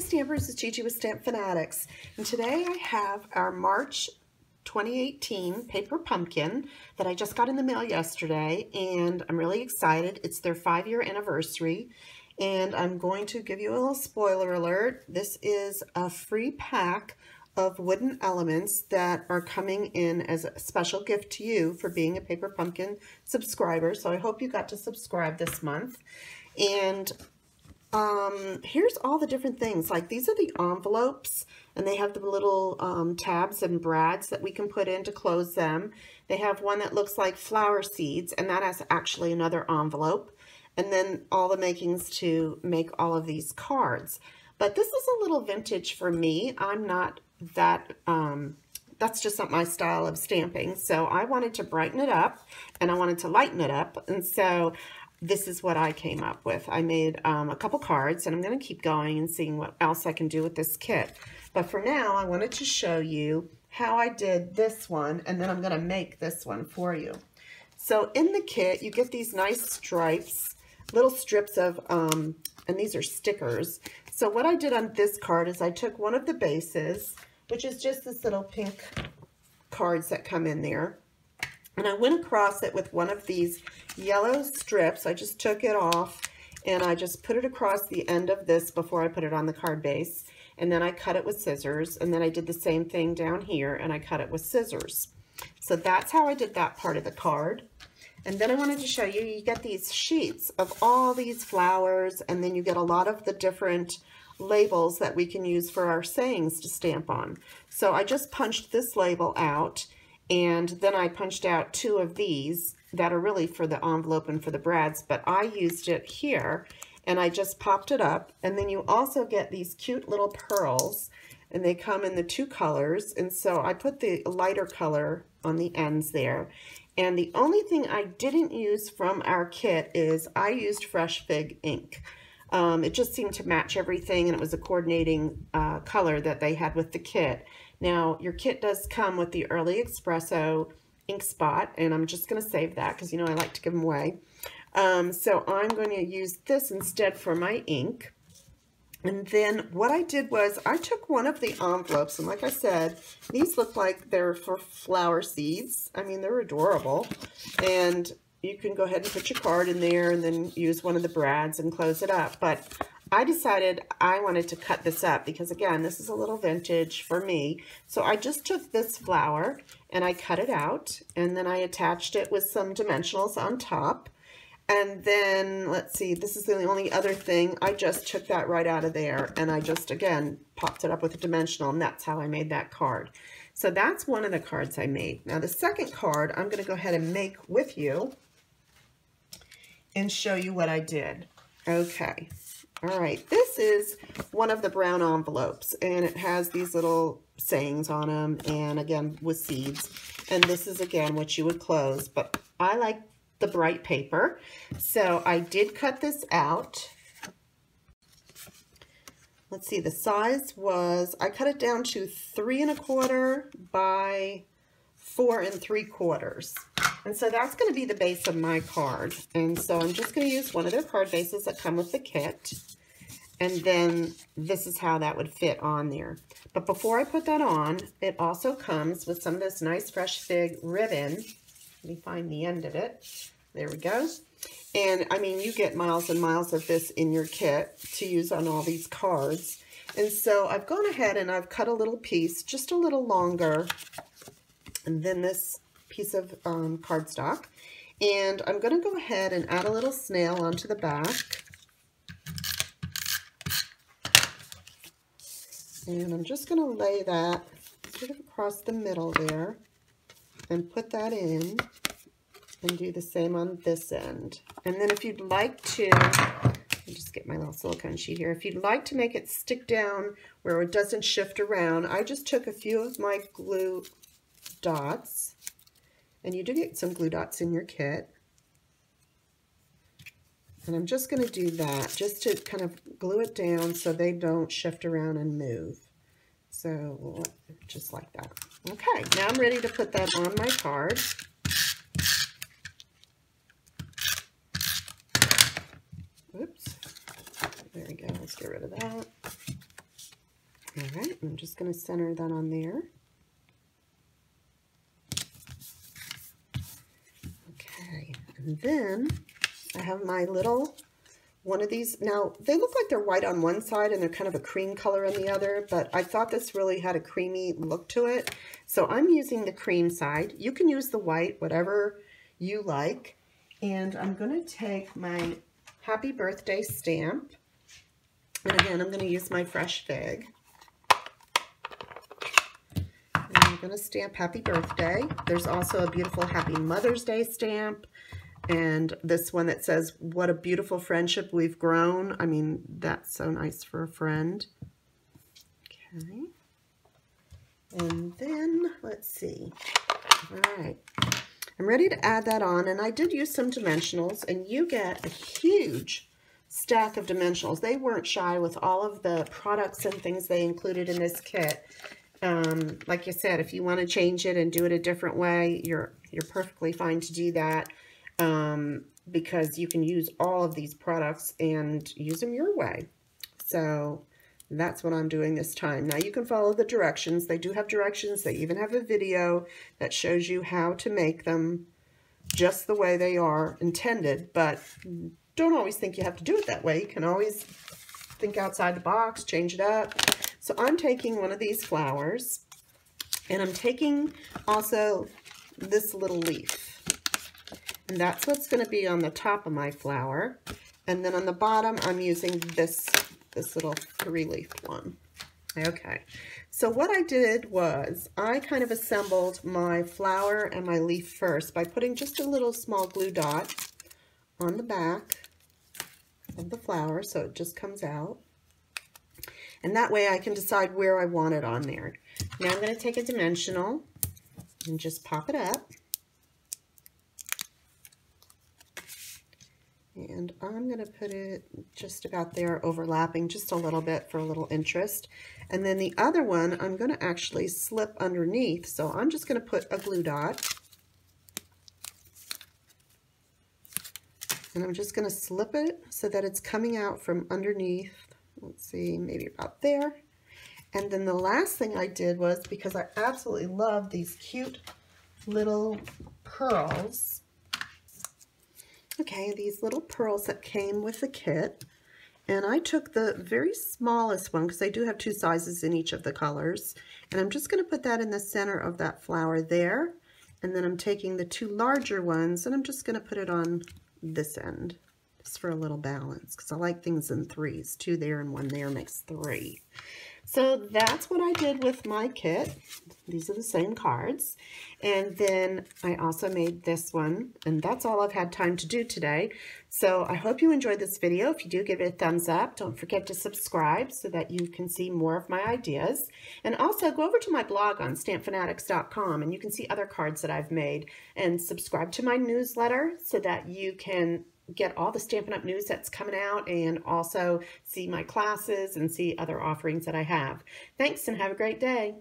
Stampers, it's Gigi with StampFUNatics, and today I have our March 2018 paper pumpkin that I just got in the mail yesterday, and I'm really excited. It's their 5-year anniversary, and I'm going to give you a little spoiler alert. This is a free pack of wooden elements that are coming in as a special gift to you for being a Paper Pumpkin subscriber, so I hope you got to subscribe this month. And here's all the different things. Like, these are the envelopes, and they have the little tabs and brads that we can put in to close them. They have one that looks like flower seeds, and that has actually another envelope. And then all the makings to make all of these cards. But this is a little vintage for me. I'm not that, that's just not my style of stamping. So I wanted to brighten it up, and I wanted to lighten it up. And so this is what I came up with. I made a couple cards, and I'm going to keep going and seeing what else I can do with this kit. But for now, I wanted to show you how I did this one, and then I'm going to make this one for you. So in the kit, you get these nice stripes, little strips of, and these are stickers. So what I did on this card is I took one of the bases, which is just this little pink cards that come in there, and I went across it with one of these yellow strips. I just took it off and I just put it across the end of this before I put it on the card base. And then I cut it with scissors, and then I did the same thing down here and I cut it with scissors. So that's how I did that part of the card. And then I wanted to show you, you get these sheets of all these flowers, and then you get a lot of the different labels that we can use for our sayings to stamp on. So I just punched this label out, and then I punched out 2 of these that are really for the envelope and for the brads, but I used it here, and I just popped it up. And then you also get these cute little pearls, and they come in the 2 colors, and so I put the lighter color on the ends there. And the only thing I didn't use from our kit is I used Fresh Fig ink. It just seemed to match everything, and it was a coordinating color that they had with the kit. Now, your kit does come with the Early Espresso ink spot, and I'm just going to save that because, you know, I like to give them away. So I'm going to use this instead for my ink. And then what I did was I took one of the envelopes, and like I said, these look like they're for flower seeds. I mean, they're adorable. And you can go ahead and put your card in there and then use one of the brads and close it up. But I decided I wanted to cut this up because, again, this is a little vintage for me. So I just took this flower and I cut it out, and then I attached it with some dimensionals on top. And then, let's see, this is the only other thing. I just took that right out of there, and I just, again, popped it up with a dimensional, and that's how I made that card. So that's one of the cards I made. Now, the second card, I'm going to go ahead and make with you and show you what I did. Okay. All right. This is one of the brown envelopes, and it has these little sayings on them, and, again, with seeds. And this is, again, what you would close, but I like the bright paper. So I did cut this out. Let's see, the size was, I cut it down to 3 1/4 by 4 3/4. And so that's going to be the base of my card. And so I'm just going to use one of their card bases that come with the kit. And then this is how that would fit on there. But before I put that on, it also comes with some of this nice Fresh Fig ribbon. Let me find the end of it. There we go. And I mean, you get miles and miles of this in your kit to use on all these cards. And so I've gone ahead and I've cut a little piece, just a little longer than this piece of cardstock. And I'm going to go ahead and add a little snail onto the back. And I'm just going to lay that sort of across the middle there and put that in. And do the same on this end. And then if you'd like to, I'll just get my little silicone sheet here. If you'd like to make it stick down where it doesn't shift around, I just took a few of my glue dots. And you do get some glue dots in your kit. And I'm just going to do that just to kind of glue it down so they don't shift around and move. So just like that. Okay, now I'm ready to put that on my card. Oops. There we go. Let's get rid of that. All right, I'm just going to center that on there. Okay, and then I have my little one of these. Now, they look like they're white on one side and they're kind of a cream color on the other, but I thought this really had a creamy look to it. So I'm using the cream side. You can use the white, whatever you like. And I'm going to take my Happy Birthday stamp. And again, I'm going to use my fresh fig. And I'm going to stamp Happy Birthday. There's also a beautiful Happy Mother's Day stamp. And this one that says, what a beautiful friendship we've grown. I mean, that's so nice for a friend. Okay. And then, let's see. All right. I'm ready to add that on. And I did use some dimensionals. And you get a huge stack of dimensionals. They weren't shy with all of the products and things they included in this kit. Like I said, if you want to change it and do it a different way, you're perfectly fine to do that. Because you can use all of these products and use them your way. So that's what I'm doing this time. Now you can follow the directions. They do have directions. They even have a video that shows you how to make them just the way they are intended, but don't always think you have to do it that way. You can always think outside the box, change it up. So I'm taking one of these flowers, and I'm taking also this little leaf. And that's what's going to be on the top of my flower. And then on the bottom, I'm using this little 3-leaf one. Okay. So what I did was I kind of assembled my flower and my leaf first by putting just a little small glue dot on the back of the flower so it just comes out. And that way I can decide where I want it on there. Now I'm going to take a dimensional and just pop it up. And I'm going to put it just about there, overlapping just a little bit for a little interest. And then the other one, I'm going to actually slip underneath. So I'm just going to put a glue dot. And I'm just going to slip it so that it's coming out from underneath. Let's see, maybe about there. And then the last thing I did was, because I absolutely love these cute little pearls. Okay, these little pearls that came with the kit, and I took the very smallest one because I do have 2 sizes in each of the colors, and I'm just going to put that in the center of that flower there, and then I'm taking the 2 larger ones and I'm just going to put it on this end just for a little balance because I like things in 3s. 2 there and 1 there makes 3. So that's what I did with my kit. These are the same cards. And then I also made this one, and that's all I've had time to do today. So I hope you enjoyed this video. If you do, give it a thumbs up. Don't forget to subscribe so that you can see more of my ideas. And also go over to my blog on StampFUNatics.com and you can see other cards that I've made. And subscribe to my newsletter so that you can get all the Stampin' Up! News that's coming out and also see my classes and see other offerings that I have. Thanks and have a great day.